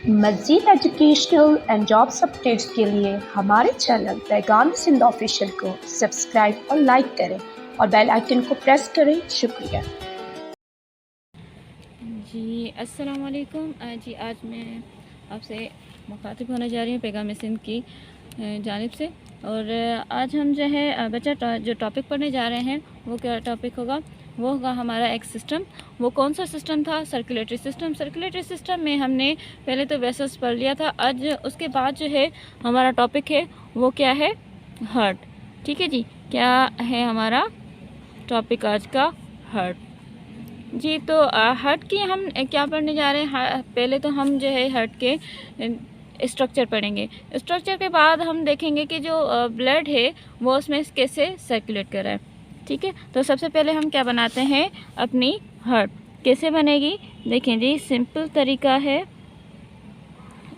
मज़ीद educational and jobs updates के लिए हमारे चैनल पैगाम सिंध ऑफिशियल को सब्सक्राइब और लाइक करें और बेल आइकन को प्रेस करें। शुक्रिया जी, अस्सलाम वालेकुम। जी, आज मैं आपसे मुखातिब होने जा रही हूँ पैगाम सिंध की जानिब से। और आज हम जो है बच्चा जो टॉपिक पढ़ने जा रहे हैं वो क्या टॉपिक होगा, वो होगा हमारा एक सिस्टम। वो कौन सा सिस्टम था? Circulatory system. सर्कुलेटरी सिस्टम में हमने पहले तो वेसल्स पढ़ लिया था। आज उसके बाद जो है हमारा टॉपिक है वो क्या है? हार्ट। ठीक है जी, क्या है हमारा टॉपिक आज का? हार्ट। जी, तो हार्ट की हम क्या पढ़ने जा रहे हैं? पहले तो हम जो है हार्ट के स्ट्रक्चर पढ़ेंगे। स्ट्रक्चर के बाद हम देखेंगे कि जो ब्लड है वो उसमें कैसे सर्कुलेट कर रहा है। ठीक है, तो सबसे पहले हम क्या बनाते हैं? अपनी हार्ट कैसे बनेगी? देखें जी, सिंपल तरीका है।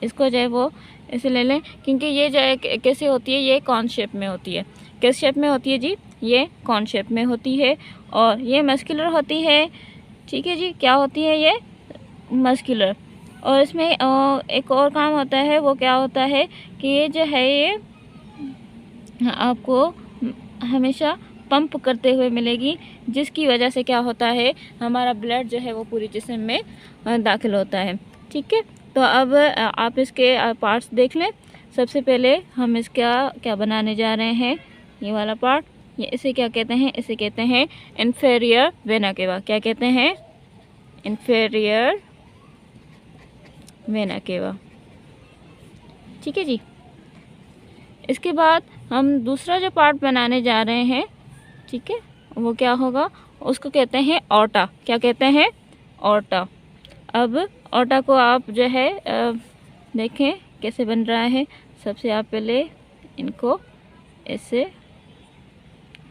इसको जो है वो ऐसे ले लें, क्योंकि ये जो है कैसे होती है, ये कॉर्न शेप में होती है। किस शेप में होती है जी? ये कॉर्न शेप में होती है और ये मस्कुलर होती है। ठीक है जी, क्या होती है ये? मस्कुलर। और इसमें एक और काम होता है, वो क्या होता है कि ये जो है ये आपको हमेशा पंप करते हुए मिलेगी, जिसकी वजह से क्या होता है, हमारा ब्लड जो है वो पूरी जिस्म में दाखिल होता है। ठीक है, तो अब आप इसके पार्ट्स देख लें। सबसे पहले हम इसका क्या बनाने जा रहे हैं? ये वाला पार्ट, ये इसे क्या कहते हैं? इसे कहते हैं इंफेरियर वेना केवा। क्या कहते हैं? Inferior vena cava. ठीक है जी, इसके बाद हम दूसरा जो पार्ट बनाने जा रहे हैं, ठीक है, वो क्या होगा? उसको कहते हैं ऑर्टा। क्या कहते हैं? ऑर्टा। अब ऑर्टा को आप जो है देखें कैसे बन रहा है। सबसे आप पहले इनको ऐसे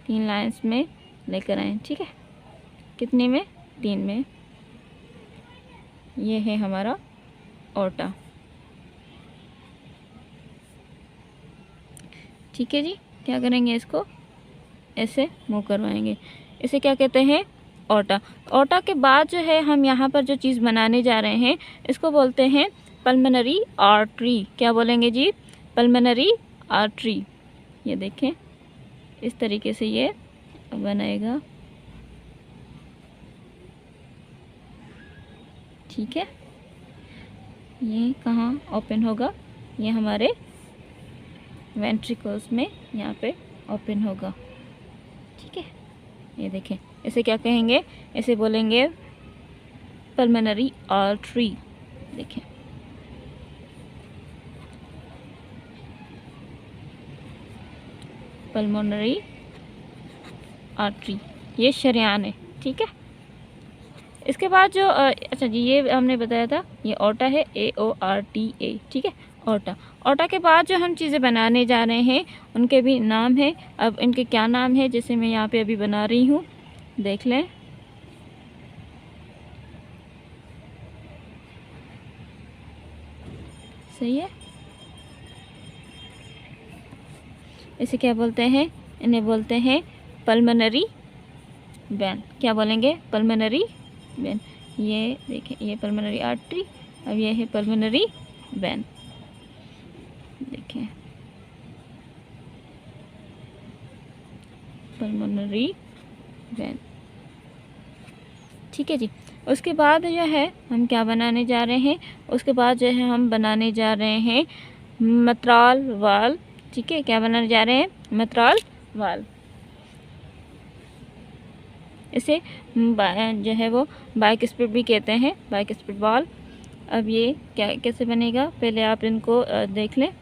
3 लाइंस में लेकर आएँ। ठीक है, कितनी में? 3 में। ये है हमारा ऑर्टा। ठीक है जी, क्या करेंगे? इसको ऐसे मूव करवाएंगे। इसे क्या कहते हैं? ऑर्टा। ऑर्टा के बाद जो है हम यहाँ पर जो चीज़ बनाने जा रहे हैं, इसको बोलते हैं पल्मोनरी आर्टरी। क्या बोलेंगे जी? Pulmonary artery. ये देखें, इस तरीके से ये बनेगा। ठीक है, ये कहाँ ओपन होगा? ये हमारे वेंट्रिकल्स में यहाँ पे ओपन होगा। ठीक है, ये देखें, इसे क्या कहेंगे? इसे बोलेंगे पल्मोनरी आर्टरी। देखें, पल्मोनरी आर्टरी, ये शरेयान है। ठीक है, इसके बाद जो अच्छा जी, ये हमने बताया था, ये ऑर्टा है, AORTA। ठीक है, ऑर्टा। ऑर्टा के बाद जो हम चीज़ें बनाने जा रहे हैं उनके भी नाम है। अब इनके क्या नाम है, जैसे मैं यहाँ पे अभी बना रही हूँ, देख लें। सही है, इसे क्या बोलते हैं? इन्हें बोलते हैं पल्मोनरी वेन। क्या बोलेंगे? Pulmonary vein. ये देखें, ये पल्मोनरी आर्टरी, अब ये है पल्मोनरी वेन। देखें, पल्मोनरी वेन। ठीक है जी, उसके बाद जो है हम क्या बनाने जा रहे हैं? उसके बाद जो है हम बनाने जा रहे हैं मित्राल वाल। ठीक है, क्या बनाने जा रहे हैं? मित्राल वाल। इसे जो है वो बाइस्पिड भी कहते हैं, बाइस्पिड वाल। अब ये क्या कैसे बनेगा? पहले आप इनको देख लें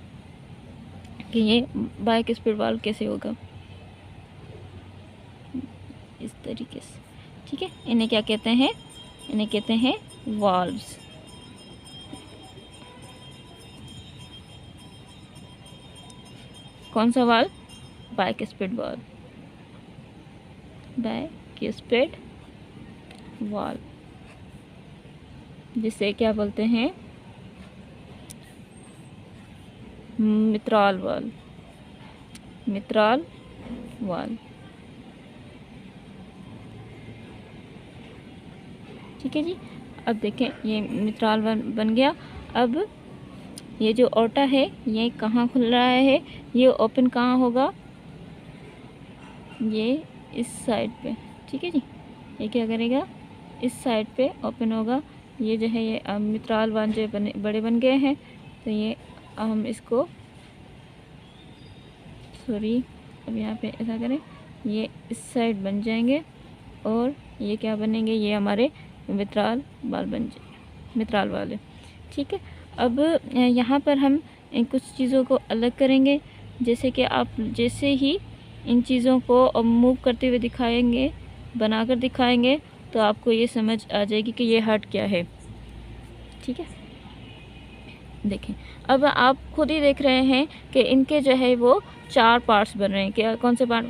कि ये बाइस्पिड वाल कैसे होगा, इस तरीके से। ठीक है, इन्हें क्या कहते हैं? इन्हें कहते हैं वाल्व्स। कौन सा वाल्व? बाइस्पिड वाल्व, बाइस्पिड वाल्व, जिसे क्या बोलते हैं? मित्राल वाल्व, मित्राल वाल्व। ठीक है जी, अब देखें ये मित्राल बन गया। अब ये जो ओटा है ये कहाँ खुल रहा है, ये ओपन कहाँ होगा, ये इस साइड पे, ठीक है जी। ये क्या करेगा, इस साइड पे ओपन होगा। ये जो है ये मित्राल बांध जो बड़े बन गए हैं, तो ये हम इसको अब यहाँ पे ऐसा करें, ये इस साइड बन जाएंगे और ये क्या बनेंगे, ये हमारे मित्राल बाल बन जाएंगे, मित्राल वाले, ठीक है। अब यहाँ पर हम इन कुछ चीज़ों को अलग करेंगे। जैसे कि आप जैसे ही इन चीज़ों को मूव करते हुए दिखाएंगे, बनाकर दिखाएंगे, तो आपको ये समझ आ जाएगी कि ये हार्ट क्या है, ठीक है। देखें, अब आप खुद ही देख रहे हैं कि इनके जो है वो 4 पार्ट्स बन रहे हैं। क्या कौन से पार्ट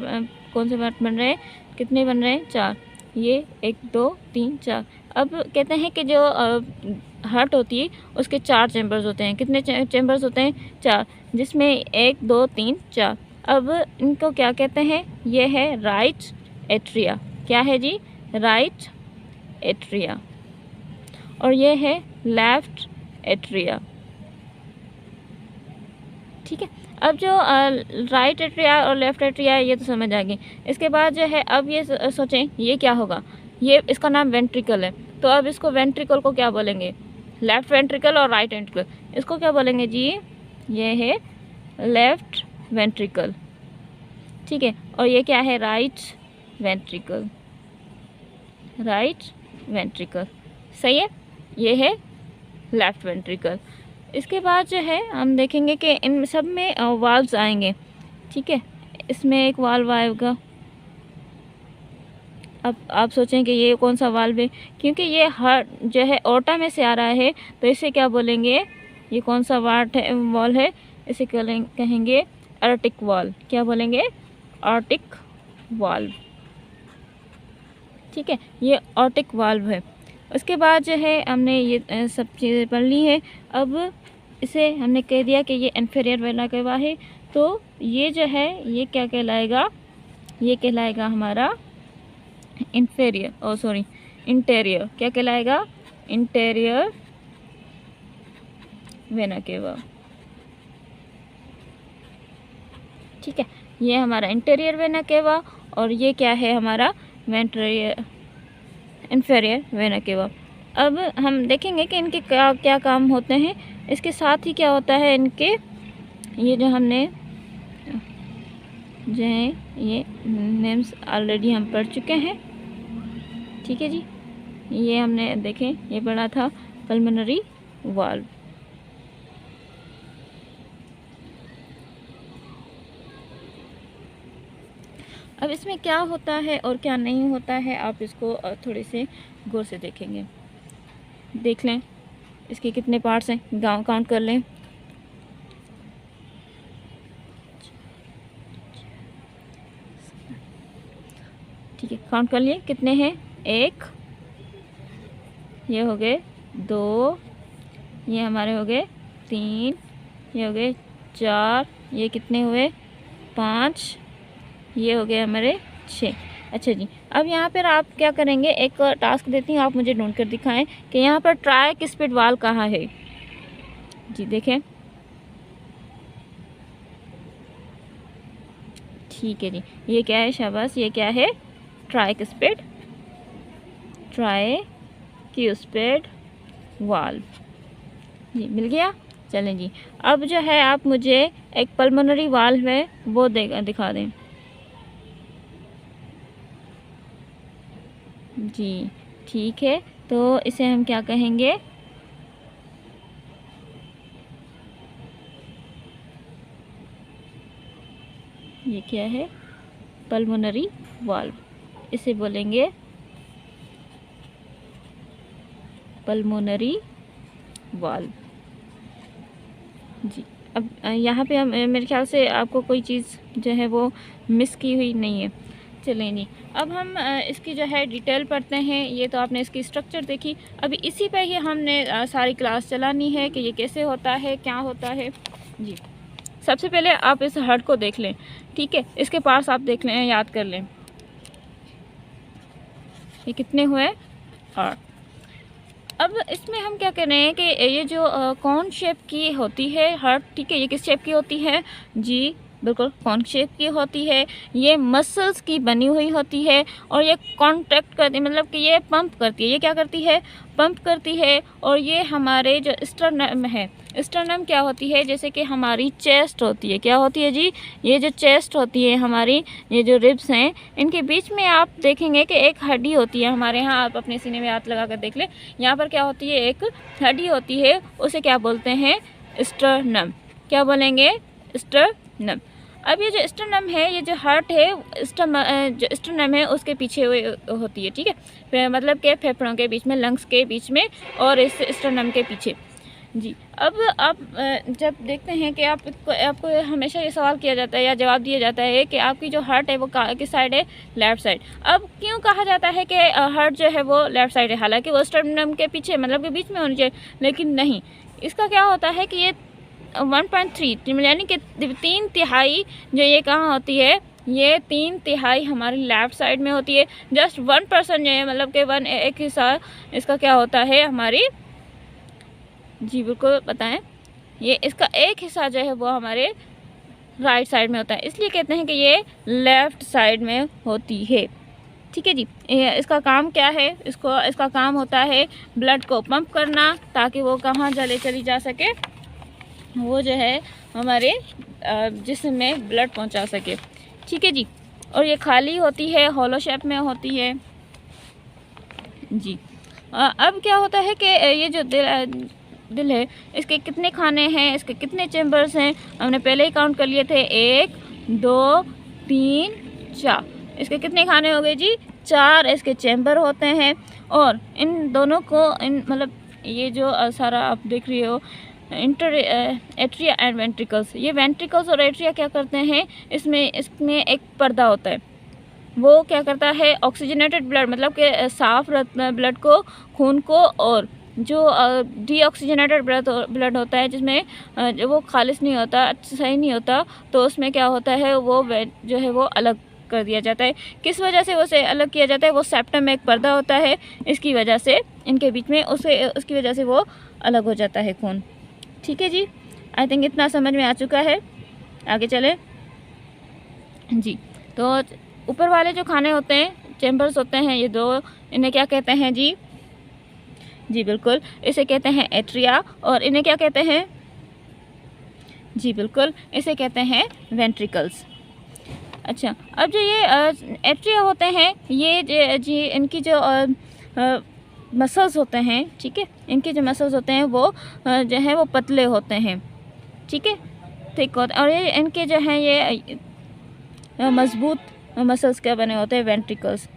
बन रहे हैं, कितने बन रहे हैं, 4। ये 1 2 3 4। अब कहते हैं कि जो हार्ट होती है उसके 4 चैम्बर्स होते हैं। कितने चैम्बर्स होते हैं, 4, जिसमें 1 2 3 4। अब इनको क्या कहते हैं, ये है राइट एट्रिया। क्या है जी, राइट एट्रिया। और ये है लेफ्ट एट्रिया, ठीक है। अब जो राइट एट्रिया और लेफ्ट एट्रिया है ये तो समझ आ गई। इसके बाद जो है अब ये सोचें ये क्या होगा, ये इसका नाम वेंट्रिकल है। तो अब इसको वेंट्रिकल को क्या बोलेंगे, लेफ्ट वेंट्रिकल और राइट वेंट्रिकल, इसको क्या बोलेंगे जी, ये है लेफ्ट वेंट्रिकल, ठीक है। और ये क्या है, राइट वेंट्रिकल, राइट वेंट्रिकल, सही है। ये है लेफ्ट वेंट्रिकल। इसके बाद जो है हम देखेंगे कि इन सब में वाल्व्स आएंगे, ठीक है। इसमें एक वाल्व आएगा। अब आप सोचें कि ये कौन सा वाल्व है, क्योंकि ये हार्ट जो है ओटा में से आ रहा है, तो इसे क्या बोलेंगे, ये कौन सा वाल्व है, इसे कहेंगे आर्टिक वाल्व। क्या बोलेंगे, आर्टिक वाल्व, ठीक है। ये आर्टिक वाल्व है। उसके बाद जो है हमने ये सब चीज़ें पढ़ ली है। अब इसे हमने कह दिया कि ये इन्फीरियर वेना केवा है, तो ये जो है ये क्या कहलाएगा, ये कहलाएगा हमारा इंटीरियर। क्या कहलाएगा, इंटीरियर वेना केवा, ठीक है। ये हमारा इंटीरियर वेना केवा और ये क्या है, हमारा इन्फीरियर वेना केवा। अब हम देखेंगे कि इनके क्या क्या काम होते हैं। इसके साथ ही क्या होता है, इनके ये जो हमने जो है ये नेम्स ऑलरेडी हम पढ़ चुके हैं, ठीक है जी। ये हमने देखें, ये पढ़ा था पल्मोनरी वाल्व। अब इसमें क्या होता है और क्या नहीं होता है, आप इसको थोड़े से गौर से देखेंगे। देख लें इसके कितने पार्ट्स हैं, काउंट कर लें। ठीक है, काउंट कर लिए कितने हैं, 1, ये हो गए 2, ये हमारे हो गए 3, ये हो गए 4, ये कितने हुए 5, ये हो गए हमारे 6। अच्छा जी, अब यहाँ पर आप क्या करेंगे, एक टास्क देती हूँ, आप मुझे ढूंढ कर दिखाएं कि यहाँ पर ट्राई स्पिड वाल कहाँ है जी। देखें, ठीक है जी, ये क्या है, शाबाश, ये क्या है, ट्राई स्पिड वाल्व जी, मिल गया। चलें जी, अब जो है आप मुझे एक पल्मोनरी वाल्व है वो दिखा दें जी। ठीक है, तो इसे हम क्या कहेंगे, ये क्या है, पल्मोनरी वाल्व, इसे बोलेंगे पल्मोनरी वाल्व जी। अब यहाँ पे हम मेरे ख्याल से आपको कोई चीज़ जो है वो मिस की हुई नहीं है। चलें जी, अब हम इसकी जो है डिटेल पढ़ते हैं। ये तो आपने इसकी स्ट्रक्चर देखी, अभी इसी पे ही हमने सारी क्लास चलानी है कि ये कैसे होता है, क्या होता है जी। सबसे पहले आप इस हार्ट को देख लें, ठीक है, इसके पार्ट्स आप देख लें, याद कर लें, ये कितने हुए 8। अब इसमें हम क्या कर रहे हैं कि ये जो कौन शेप की होती है हार्ट, ठीक है, ये किस शेप की होती है जी, बिल्कुल कौन शेप की होती है, ये मसल्स की बनी हुई होती है और ये कॉन्ट्रैक्ट करती, मतलब कि ये पंप करती है, ये क्या करती है, पंप करती है। और ये हमारे जो स्टर्नम है, स्टर्नम क्या होती है, जैसे कि हमारी चेस्ट होती है, क्या होती है जी, ये जो चेस्ट होती है हमारी, ये जो रिब्स हैं, इनके बीच में आप देखेंगे कि एक हड्डी होती है हमारे यहाँ, आप अपने सीने में हाथ लगा कर देख लें, यहाँ पर क्या होती है, एक हड्डी होती है, उसे क्या बोलते हैं, स्टर्नम, क्या बोलेंगे, स्टर्नम। अब ये जो स्टर्नम है, ये जो हार्ट है, जो स्टर्नम है उसके पीछे होती है, ठीक है, फिर मतलब के फेफड़ों के बीच में, लंग्स के बीच में और इस स्टर्नम के पीछे जी। अब आप जब देखते हैं कि आपको हमेशा ये सवाल किया जाता है या जवाब दिया जाता है कि आपकी जो हार्ट है वो किस साइड है, लेफ़्ट साइड। अब क्यों कहा जाता है कि हार्ट जो है वो लेफ़्ट साइड है, हालांकि वो स्टर्नम के पीछे मतलब के बीच में होनी चाहिए, लेकिन नहीं, इसका क्या होता है कि ये 1.3 यानी कि 3/3 जो ये कहाँ होती है, ये 3/3 हमारी लेफ़्ट साइड में होती है। जस्ट 1% जो है, मतलब कि एक हिस्सा इसका क्या होता है हमारी, जी बिल्कुल बताएं, ये इसका एक हिस्सा जो है वो हमारे राइट साइड में होता है, इसलिए कहते हैं कि ये लेफ़्ट साइड में होती है, ठीक है जी। इसका काम क्या है, इसका काम होता है ब्लड को पंप करना, ताकि वो कहाँ चली जा सके, वो जो है हमारे जिस्म में ब्लड पहुंचा सके, ठीक है जी। और ये खाली होती है, हॉलो शेप में होती है जी। अब क्या होता है कि ये जो दिल है, इसके कितने खाने हैं, इसके कितने चैम्बर्स हैं, हमने पहले ही काउंट कर लिए थे, 1 2 3 4, इसके कितने खाने हो गए जी, 4 इसके चैम्बर होते हैं। और इन दोनों को मतलब ये जो सारा आप देख रही हो, एट्रिया एंड वेंट्रिकल्स, ये वेंट्रिकल्स और एट्रिया क्या करते हैं, इसमें एक पर्दा होता है, वो क्या करता है, ऑक्सीजनेटेड ब्लड, मतलब कि साफ ब्लड को, खून को, और जो डीऑक्सीजनेटेड ब्लड होता है, जिसमें वो खालिस नहीं होता, सही नहीं होता, तो उसमें क्या होता है, वो जो है वो अलग कर दिया जाता है। किस वजह से उसे अलग किया जाता है, वो सेप्टम में एक पर्दा होता है, इसकी वजह से इनके बीच में उसकी वजह से वो अलग हो जाता है खून, ठीक है जी। आई थिंक इतना समझ में आ चुका है, आगे चले जी। तो ऊपर वाले जो खाने होते हैं, चैम्बर्स होते हैं, ये 2, इन्हें क्या कहते हैं जी, जी बिल्कुल इसे कहते हैं एट्रिया, और इन्हें क्या कहते हैं, जी बिल्कुल इसे कहते हैं वेंट्रिकल्स। अच्छा, अब जो ये एट्रिया होते हैं, ये जी इनकी जो मसल्स होते हैं, ठीक है, इनके जो मसल्स होते हैं वो जो है वो पतले होते हैं, ठीक है, थिक होते हैं, और ये इनके जो हैं ये मजबूत मसल्स क्या बने होते हैं, वेंट्रिकल्स,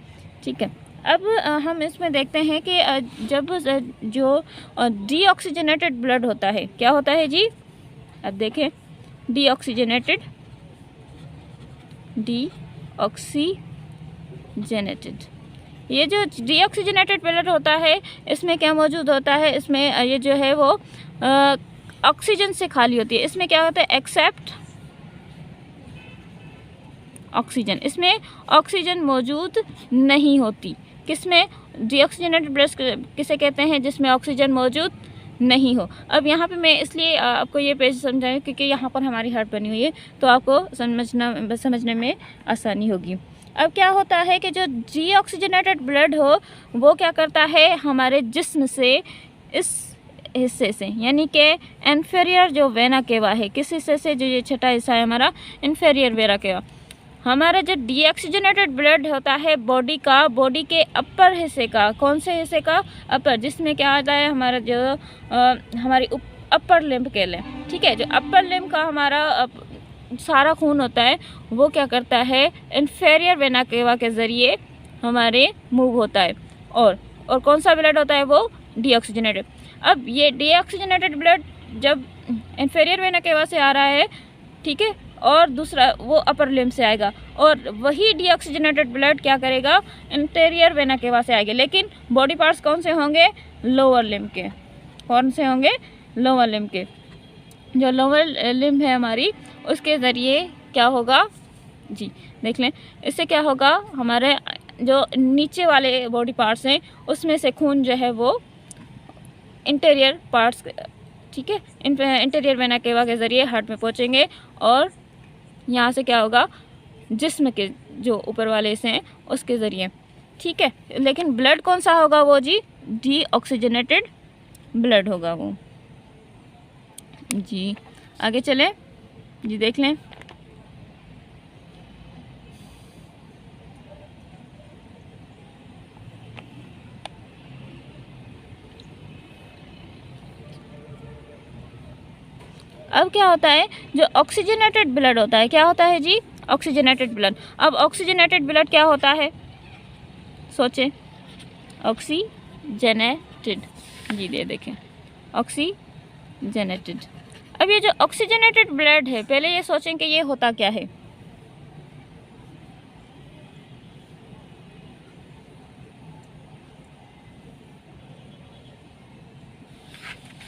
ठीक है। अब हम इसमें देखते हैं कि जब जो डीऑक्सीजनेटेड ब्लड होता है, क्या होता है जी, अब देखें, डीऑक्सीजनेटेड, ये जो डीऑक्सीजनेटेड ब्लड होता है, इसमें क्या मौजूद होता है, इसमें ये जो है वो ऑक्सीजन से खाली होती है, इसमें क्या होता है, एक्सेप्ट ऑक्सीजन, इसमें ऑक्सीजन मौजूद नहीं होती, किसमें, डीऑक्सीजनेटेड ब्लड किसे कहते हैं, जिसमें ऑक्सीजन मौजूद नहीं हो। अब यहाँ पे मैं इसलिए आपको ये पेज समझाऊँ क्योंकि यहाँ पर हमारी हार्ट बनी हुई है, तो आपको समझने में आसानी होगी। अब क्या होता है कि जो डीऑक्सीजनेटेड ब्लड हो, वो क्या करता है, हमारे जिस्म से इस हिस्से से, यानी कि इन्फीरियर जो वेना केवा है, किस हिस्से से, जो ये छठा हिस्सा है हमारा, इन्फीरियर वेना केवा, हमारा जो डीऑक्सीजनेटेड ब्लड होता है बॉडी के अपर हिस्से का, कौन से हिस्से का, अपर, जिसमें क्या आता है, हमारा जो हमारी अपर लिम्ब कह लें, ठीक है, जो अपर लिम्ब का हमारा सारा खून होता है, वो क्या करता है, इन्फीरियर वेना केवा के ज़रिए हमारे मूव होता है, और कौन सा ब्लड होता है, वो डीऑक्सीजनेटेड। अब ये डीऑक्सीजनेटेड ब्लड जब इन्फीरियर वेना केवा से आ रहा है, ठीक है, और दूसरा वो अपर लिम्ब से आएगा, और वही डीऑक्सीजनेटेड ब्लड क्या करेगा, इंटीरियर वेना केवा से आएगा, लेकिन बॉडी पार्ट्स कौन से होंगे, लोअर लिम्ब के, कौन से होंगे, लोअर लिम्ब के, जो लोअर लिम्ब है हमारी, उसके ज़रिए क्या होगा जी, देख लें, इससे क्या होगा, हमारे जो नीचे वाले बॉडी पार्ट्स हैं उसमें से खून जो है वो इंटीरियर पार्ट्स, ठीक है, इंटीरियर वेना केवा के ज़रिए हार्ट में पहुँचेंगे और यहाँ से क्या होगा, जिस्म के जो ऊपर वाले हिस्से हैं उसके ज़रिए, ठीक है। लेकिन ब्लड कौन सा होगा वो जी, डीऑक्सीजनेटेड ब्लड होगा वो जी। आगे चलें जी, देख लें। अब क्या होता है, जो ऑक्सीजनेटेड ब्लड होता है, क्या होता है जी, ऑक्सीजनेटेड ब्लड। अब ऑक्सीजनेटेड ब्लड क्या होता है, सोचें, ऑक्सीजनेटेड जी, दे देखें, ऑक्सीजनेटेड। अब ये जो ऑक्सीजनेटेड ब्लड है, पहले ये सोचें कि ये होता क्या है।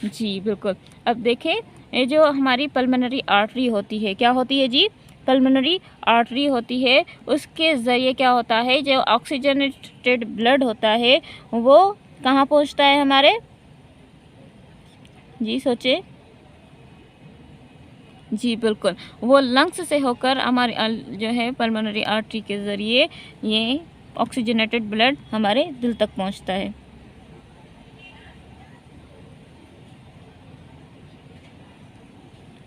जी बिल्कुल। अब देखें, ये जो हमारी पल्मोनरी आर्टरी होती है, क्या होती है जी, पल्मोनरी आर्टरी होती है, उसके ज़रिए क्या होता है, जो ऑक्सीजनेटेड ब्लड होता है वो कहाँ पहुँचता है हमारे, जी सोचे जी बिल्कुल, वो लंग्स से होकर हमारे जो है पल्मोनरी आर्टरी के ज़रिए ये ऑक्सीजनेटेड ब्लड हमारे दिल तक पहुँचता है।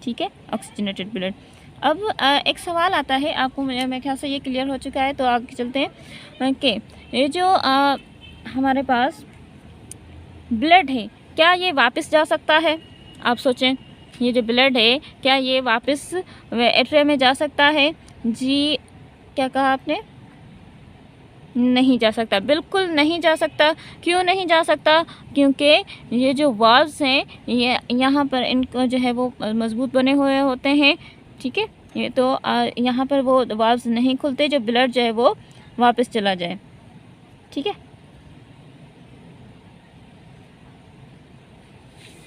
ठीक है, ऑक्सीजनेटेड ब्लड। अब एक सवाल आता है आपको, मेरे ख्याल से ये क्लियर हो चुका है, तो आगे चलते हैं कि ये जो हमारे पास ब्लड है, क्या ये वापस जा सकता है। आप सोचें, ये जो ब्लड है क्या ये वापस एट्रिया में जा सकता है जी, क्या कहा आपने, नहीं जा सकता, बिल्कुल नहीं जा सकता। क्यों नहीं जा सकता, क्योंकि ये जो वाल्व्स हैं ये यहाँ पर इनको जो है वो मज़बूत बने हुए होते हैं, ठीक है। ये तो यहाँ पर वो वाल्व्स नहीं खुलते जो ब्लड जो है वो वापस चला जाए, ठीक है।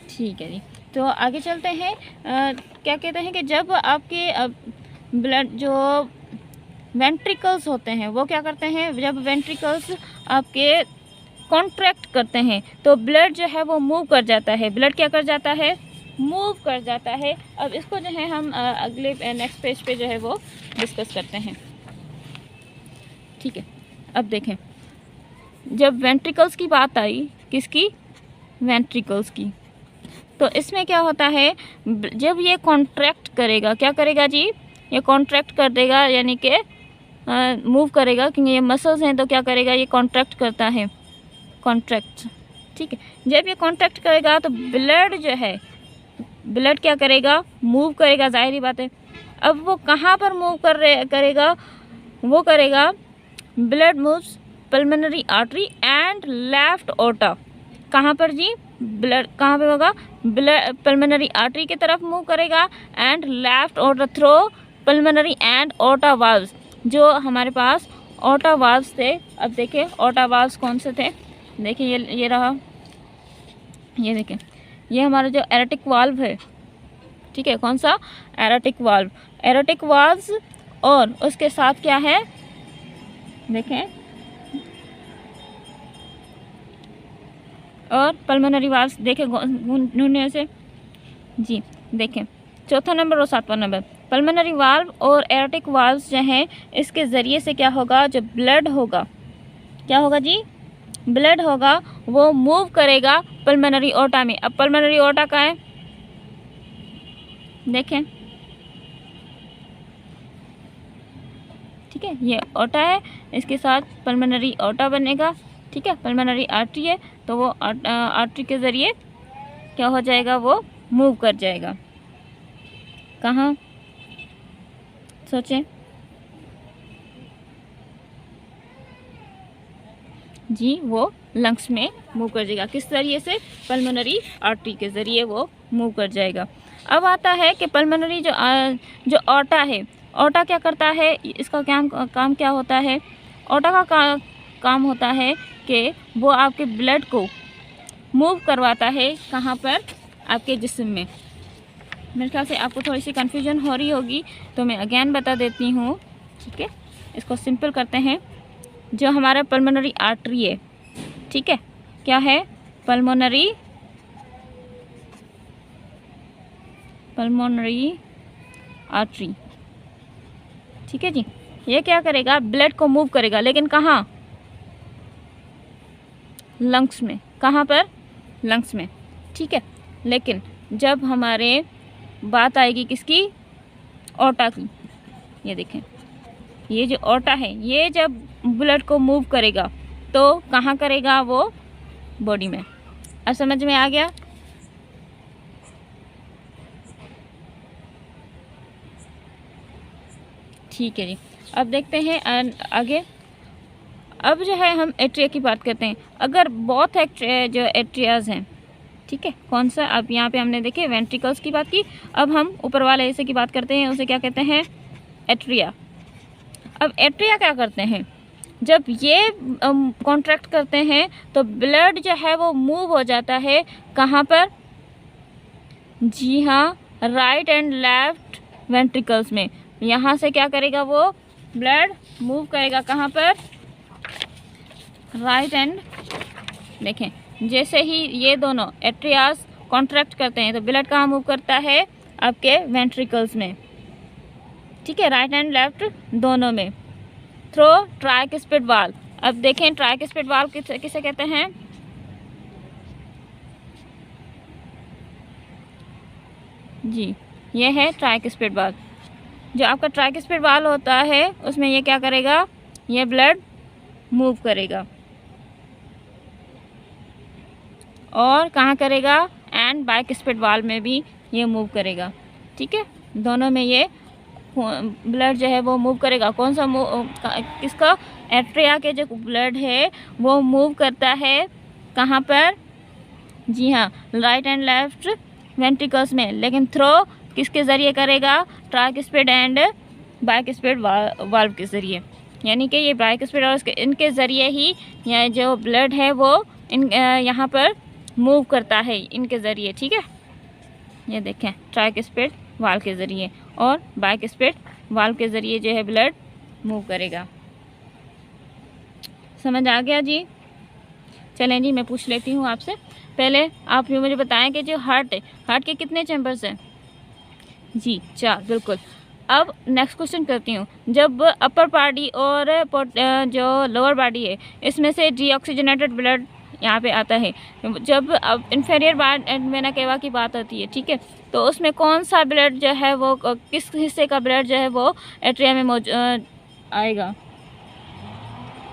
ठीक है जी, तो आगे चलते हैं। क्या कहते हैं कि जब आपके ब्लड जो वेंट्रिकल्स होते हैं वो क्या करते हैं, जब वेंट्रिकल्स आपके कॉन्ट्रैक्ट करते हैं तो ब्लड जो है वो मूव कर जाता है। ब्लड क्या कर जाता है, मूव कर जाता है। अब इसको जो है हम अगले नेक्स्ट पेज पे जो है वो डिस्कस करते हैं, ठीक है। अब देखें, जब वेंट्रिकल्स की बात आई, किसकी, वेंट्रिकल्स की, तो इसमें क्या होता है, जब ये कॉन्ट्रैक्ट करेगा, क्या करेगा जी, ये कॉन्ट्रैक्ट कर देगा, यानी कि मूव करेगा, क्योंकि ये मसल्स हैं तो क्या करेगा, ये कॉन्ट्रैक्ट करता है, कॉन्ट्रैक्ट, ठीक है। जब ये कॉन्ट्रैक्ट करेगा तो ब्लड जो है, ब्लड क्या करेगा, मूव करेगा, जाहिर बात है। अब वो कहाँ पर मूव करेगा, वो करेगा, blood moves pulmonary artery and left ओटा। कहाँ पर जी, ब्लड कहाँ पे होगा, ब्लड पल्मोनरी आर्टरी की तरफ मूव करेगा एंड लेफ्ट ओटा थ्रो पल्मोनरी एंड ओटा वाल्व्स। जो हमारे पास ओटा वाल्व्स थे, अब देखिए ओटा वाल्व्स कौन से थे, देखिए ये रहा, ये देखें, ये हमारा जो एरोटिक वाल्व है, ठीक है, कौन सा, एरोटिक वाल्व, एरोटिक वाल्व्स, और उसके साथ क्या है, देखें, और पल्मोनरी वाल्व्स, देखें ढूंढने से जी, देखें चौथा नंबर और सातवां नंबर, पल्मोनरी वाल्व और एरोटिक वाल्व्स जो हैं इसके ज़रिए से क्या होगा, जो ब्लड होगा, क्या होगा जी, ब्लड होगा, वो मूव करेगा पल्मोनरी ओटा में। अब पल्मोनरी ओटा का है, देखें, ठीक है, ये ओटा है, इसके साथ पल्मोनरी ओटा बनेगा, ठीक है, पल्मोनरी आर्टरी है, तो वो आर्टरी के ज़रिए क्या हो जाएगा, वो मूव कर जाएगा, कहाँ, सोचें जी, वो लंग्स में मूव कर जाएगा, किस ज़रिए से, पल्मोनरी आर्टरी के ज़रिए वो मूव कर जाएगा। अब आता है कि पल्मोनरी जो ओटा है, ओटा क्या करता है, इसका काम क्या होता है, ओटा का काम होता है कि वो आपके ब्लड को मूव करवाता है, कहाँ पर, आपके जिस्म में। मेरे ख्याल से आपको थोड़ी सी कन्फ्यूजन हो रही होगी, तो मैं अगेन बता देती हूँ, ठीक है। इसको सिंपल करते हैं, जो हमारा पल्मोनरी आर्टरी है, ठीक है, क्या है, पल्मोनरी पल्मोनरी आर्टरी। ठीक है जी, ये क्या करेगा, ब्लड को मूव करेगा, लेकिन कहाँ, लंग्स में। कहाँ पर, लंग्स में। ठीक है, लेकिन जब हमारे बात आएगी किसकी, ओटा की, ये देखें, ये जो ओटा है ये जब ब्लड को मूव करेगा तो कहाँ करेगा, वो बॉडी में। अब समझ में आ गया। ठीक है जी, अब देखते हैं आगे। अब जो है हम एट्रिया की बात करते हैं। अगर बहुत जो एट्रियाज हैं, ठीक है, कौन सा, अब यहाँ पे हमने देखे वेंट्रिकल्स की बात की, अब हम ऊपर वाले हिस्से की बात करते हैं, उसे क्या कहते हैं, एट्रिया। अब एट्रिया क्या करते हैं, जब ये कॉन्ट्रैक्ट करते हैं तो ब्लड जो है वो मूव हो जाता है, कहाँ पर, जी हाँ, राइट एंड लेफ्ट वेंट्रिकल्स में। यहाँ से क्या करेगा, वो ब्लड मूव करेगा कहाँ पर, राइट एंड, देखें जैसे ही ये दोनों एट्रियास कॉन्ट्रैक्ट करते हैं तो ब्लड कहाँ मूव करता है, आपके वेंट्रिकल्स में। ठीक है, राइट एंड लेफ्ट दोनों में, थ्रो ट्राइकस्पिड वाल्व। अब देखें ट्राइकस्पिड वाल्व किसे कहते हैं, जी ये है ट्राइकस्पिड वाल्व। जो आपका ट्राइकस्पिड वाल्व होता है उसमें ये क्या करेगा, ये ब्लड मूव करेगा, और कहाँ करेगा, एंड बाइकस्पिड वाल्व में भी ये मूव करेगा। ठीक है, दोनों में ये ब्लड जो है वो मूव करेगा। कौन सा किसका, एट्रिया के जो ब्लड है वो मूव करता है कहाँ पर, जी हाँ, राइट एंड लेफ्ट वेंट्रिकल्स में, लेकिन थ्रो किसके ज़रिए करेगा, ट्राइकस्पिड एंड बाइकस्पिड वाल्व के ज़रिए। यानी कि ये बाइकस्पिड और इनके ज़रिए ही यह जो ब्लड है वो यहाँ पर मूव करता है, इनके ज़रिए। ठीक है, ये देखें ट्राइकस्पिड वाल्व के ज़रिए और बाइकस्पिड वाल्व के ज़रिए जो है ब्लड मूव करेगा। समझ आ गया जी। चलें जी, मैं पूछ लेती हूँ आपसे। पहले आप ये मुझे बताएं कि जो हार्ट है, हार्ट के कितने चैम्बर्स हैं, जी 4, बिल्कुल। अब नेक्स्ट क्वेश्चन करती हूँ। जब अपर बॉडी और जो लोअर बॉडी है इसमें से डीऑक्सीजनेटेड ब्लड यहाँ पे आता है, जब अब इन्फीरियर वेना केवा की बात आती है, ठीक है, तो उसमें कौन सा ब्लड जो है वो, किस हिस्से का ब्लड जो है वो एट्रिया में आएगा,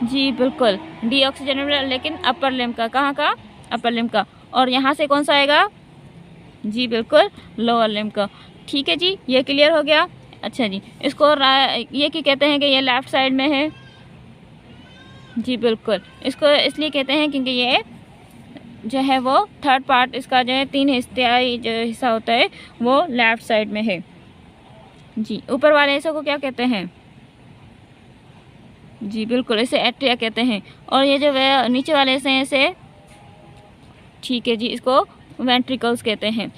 जी बिल्कुल डीऑक्सीजनेटेड, लेकिन अपर लिम्ब का, कहाँ का, अपर लिम्ब का। और यहाँ से कौन सा आएगा, जी बिल्कुल लोअर लिम्ब का। ठीक है जी, ये क्लियर हो गया। अच्छा जी, इसको ये क्या कहते हैं कि ये लेफ़्ट साइड में है, जी बिल्कुल, इसको इसलिए कहते हैं क्योंकि ये जो है वो थर्ड पार्ट, इसका जो है 3 हिस्से जो हिस्सा होता है वो लेफ़्ट साइड में है। जी, ऊपर वाले हिस्से को क्या कहते हैं, जी बिल्कुल इसे एट्रिया कहते हैं। और ये जो नीचे वाले हिस्से हैं इसे, ठीक है जी, इसको वेंट्रिकल्स कहते हैं।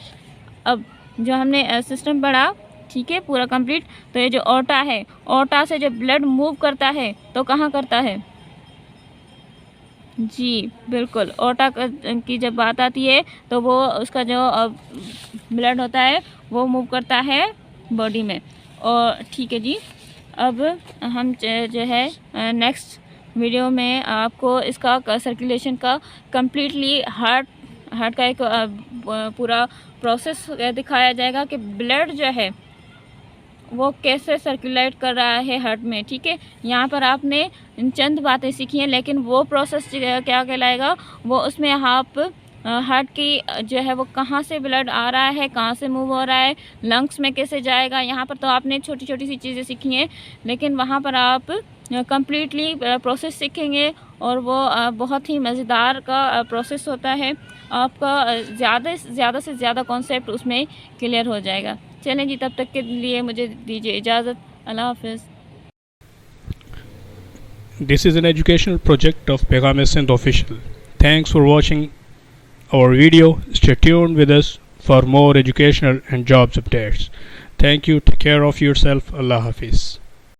अब जो हमने सिस्टम पढ़ा, ठीक है, पूरा कंप्लीट। तो ये जो ओटा है, ओटा से जो ब्लड मूव करता है तो कहाँ करता है, जी बिल्कुल ओटा की जब बात आती है तो वो उसका जो ब्लड होता है वो मूव करता है बॉडी में। और ठीक है जी, अब हम जो है नेक्स्ट वीडियो में आपको इसका सर्कुलेशन का कम्प्लीटली हार्ट का एक पूरा प्रोसेस दिखाया जाएगा कि ब्लड जो है वो कैसे सर्कुलेट कर रहा है हार्ट में। ठीक है, यहाँ पर आपने चंद बातें सीखी हैं, लेकिन वो प्रोसेस क्या कहलाएगा, वो उसमें आप हार्ट की जो है वो कहाँ से ब्लड आ रहा है, कहाँ से मूव हो रहा है, लंग्स में कैसे जाएगा, यहाँ पर तो आपने छोटी छोटी सी चीज़ें सीखी हैं, लेकिन वहाँ पर आप कम्प्लीटली प्रोसेस सीखेंगे और वो बहुत ही मज़ेदार का प्रोसेस होता है। आपका ज़्यादा से ज़्यादा कॉन्सेप्ट उसमें क्लियर हो जाएगा। चलें जी, तब तक के लिए मुझे दीजिए इजाज़त। अल्लाह हाफ़िज़। This is an educational project of Paigham Sindh Official. Thanks for watching our video. Stay tuned with us for more educational and jobs updates. Thank you. Take care of yourself. Allah Hafiz.